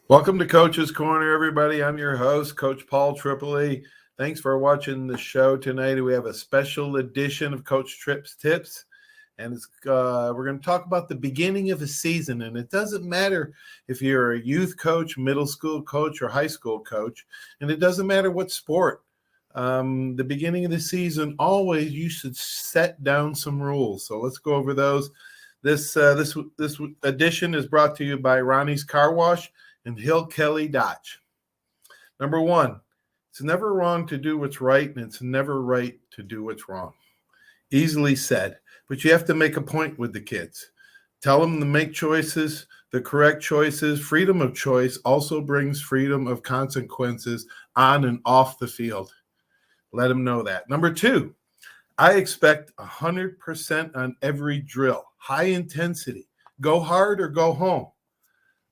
Welcome to Coach's Corner, everybody. I'm your host, Coach Paul Tripoli. Thanks for watching the show tonight. We have a special edition of Coach Tripp's Tips, and we're going to talk about the beginning of a season. And it doesn't matter if you're a youth coach, middle school coach, or high school coach, and it doesn't matter what sport. The beginning of the season, always you should set down some rules. So let's go over those. This edition is brought to you by Ronnie's Car Wash and Hill Kelly Dodge. Number one, it's never wrong to do what's right, and it's never right to do what's wrong. Easily said, but you have to make a point with the kids. Tell them to make choices, the correct choices. Freedom of choice also brings freedom of consequences on and off the field. Let them know that. Number two, I expect 100% on every drill. High intensity. Go hard or go home.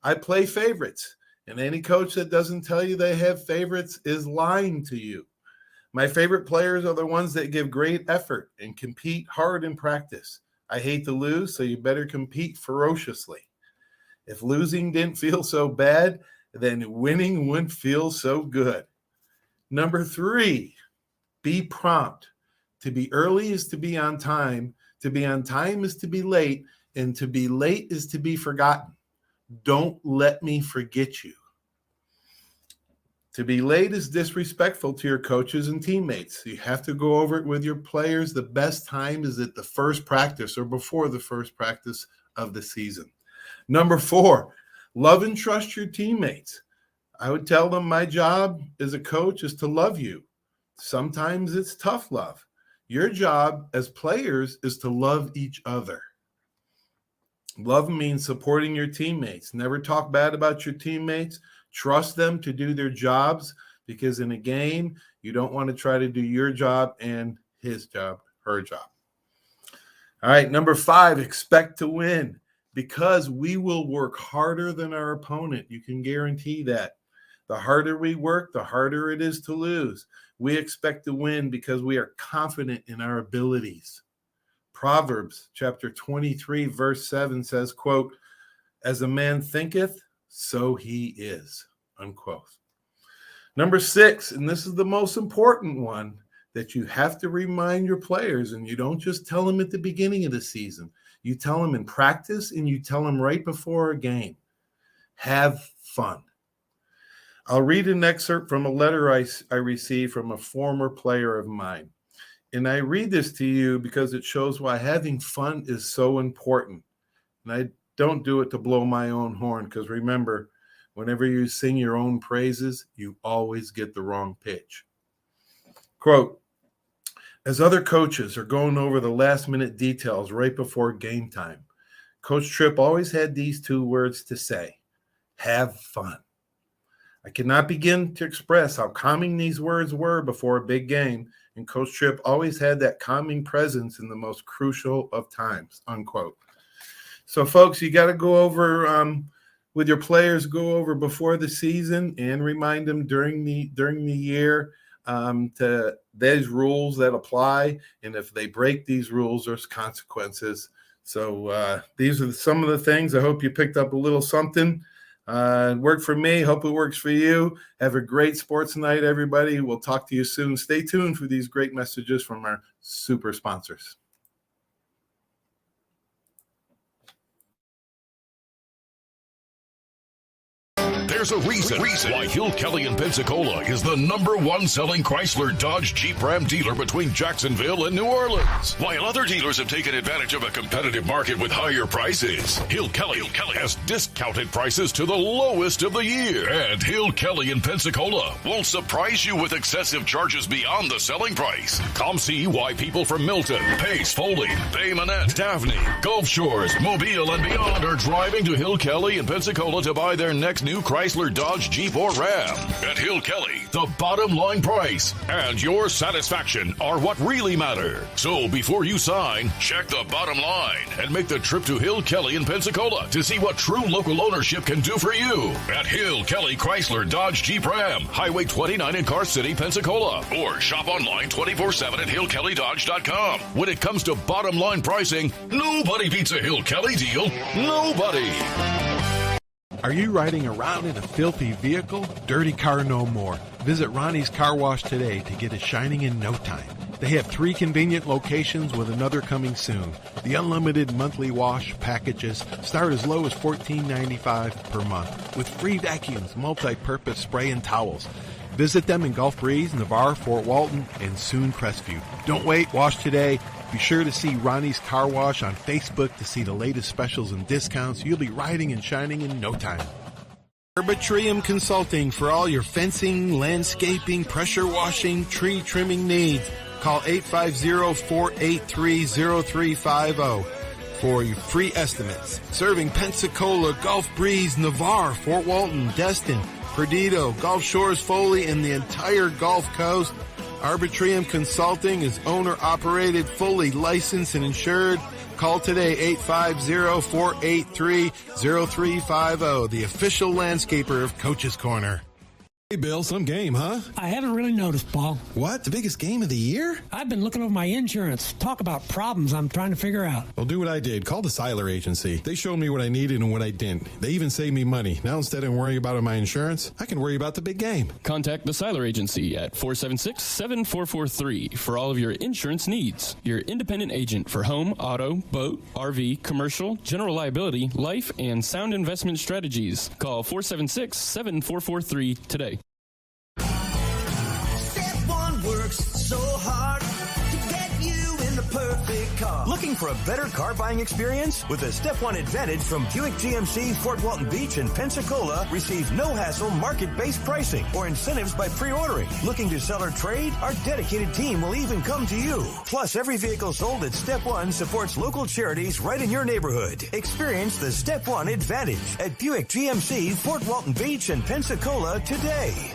I play favorites, and any coach that doesn't tell you they have favorites is lying to you. My favorite players are the ones that give great effort and compete hard in practice. I hate to lose, so you better compete ferociously. If losing didn't feel so bad, then winning wouldn't feel so good. Number three, be prompt. To be early is to be on time. To be on time is to be late, and to be late is to be forgotten. Don't let me forget you. To be late is disrespectful to your coaches and teammates. You have to go over it with your players. The best time is at the first practice or before the first practice of the season. Number four, love and trust your teammates. I would tell them my job as a coach is to love you. Sometimes it's tough love. Your job as players is to love each other. Love means supporting your teammates. Never talk bad about your teammates. Trust them to do their jobs, because in a game, you don't want to try to do your job and his job, her job. All right, number five, expect to win, because we will work harder than our opponent. You can guarantee that. The harder we work, the harder it is to lose. We expect to win because we are confident in our abilities. Proverbs chapter 23, verse 7 says, quote, as a man thinketh, so he is, unquote. Number six, and this is the most important one that you have to remind your players, and you don't just tell them at the beginning of the season. You tell them in practice, and you tell them right before a game. Have fun. I'll read an excerpt from a letter I received from a former player of mine. And I read this to you because it shows why having fun is so important. And I don't do it to blow my own horn, because remember, whenever you sing your own praises, you always get the wrong pitch. Quote, as other coaches are going over the last-minute details right before game time, Coach Tripp always had these two words to say: have fun. I cannot begin to express how calming these words were before a big game, and Coach Tripp always had that calming presence in the most crucial of times, unquote. So, folks, you got to go over with your players, go over before the season and remind them during the year to these rules that apply, and if they break these rules, there's consequences. So these are some of the things. I hope you picked up a little something. It worked for me. Hope it works for you. Have a great sports night, everybody. We'll talk to you soon. Stay tuned for these great messages from our super sponsors. There's a reason why Hill Kelly in Pensacola is the #1 selling Chrysler Dodge Jeep Ram dealer between Jacksonville and New Orleans. While other dealers have taken advantage of a competitive market with higher prices, Hill Kelly has discounted prices to the lowest of the year. And Hill Kelly in Pensacola won't surprise you with excessive charges beyond the selling price. Come see why people from Milton, Pace, Foley, Bay Minette, Daphne, Gulf Shores, Mobile, and beyond are driving to Hill Kelly in Pensacola to buy their next new Chrysler, Dodge, Jeep, or Ram. At Hill Kelly, the bottom line price and your satisfaction are what really matter. So before you sign, check the bottom line and make the trip to Hill Kelly in Pensacola to see what true local ownership can do for you. At Hill Kelly Chrysler, Dodge, Jeep, Ram, Highway 29 in Car City, Pensacola. Or shop online 24/7 at hillkellydodge.com. When it comes to bottom line pricing, nobody beats a Hill Kelly deal. Nobody. Are you riding around in a filthy vehicle? Dirty car no more. Visit Ronnie's Car Wash today to get it shining in no time. They have 3 convenient locations with another coming soon. The unlimited monthly wash packages start as low as $14.95 per month with free vacuums, multi-purpose spray and towels. Visit them in Gulf Breeze, Navarre, Fort Walton, and soon Crestview. Don't wait, wash today. Be sure to see Ronnie's Car Wash on Facebook to see the latest specials and discounts. You'll be riding and shining in no time. Arbitrium Consulting for all your fencing, landscaping, pressure washing, tree trimming needs. Call 850-483-0350 for your free estimates. Serving Pensacola, Gulf Breeze, Navarre, Fort Walton, Destin, Perdido, Gulf Shores, Foley, and the entire Gulf Coast. Arbitrium Consulting is owner-operated, fully licensed and insured. Call today, 850-483-0350, the official landscaper of Coach's Corner. Hey, Bill, some game, huh? I haven't really noticed, Paul. What? The biggest game of the year? I've been looking over my insurance. Talk about problems I'm trying to figure out. Well, do what I did. Call the Seiler Agency. They showed me what I needed and what I didn't. They even saved me money. Now, instead of worrying about my insurance, I can worry about the big game. Contact the Seiler Agency at 476-7443 for all of your insurance needs. Your independent agent for home, auto, boat, RV, commercial, general liability, life, and sound investment strategies. Call 476-7443 today. Works so hard to get you in the perfect car. Looking for a better car buying experience? With the Step 1 Advantage from Buick GMC, Fort Walton Beach, and Pensacola, receive no-hassle market-based pricing or incentives by pre-ordering. Looking to sell or trade? Our dedicated team will even come to you. Plus, every vehicle sold at Step 1 supports local charities right in your neighborhood. Experience the Step 1 Advantage at Buick GMC, Fort Walton Beach, and Pensacola today.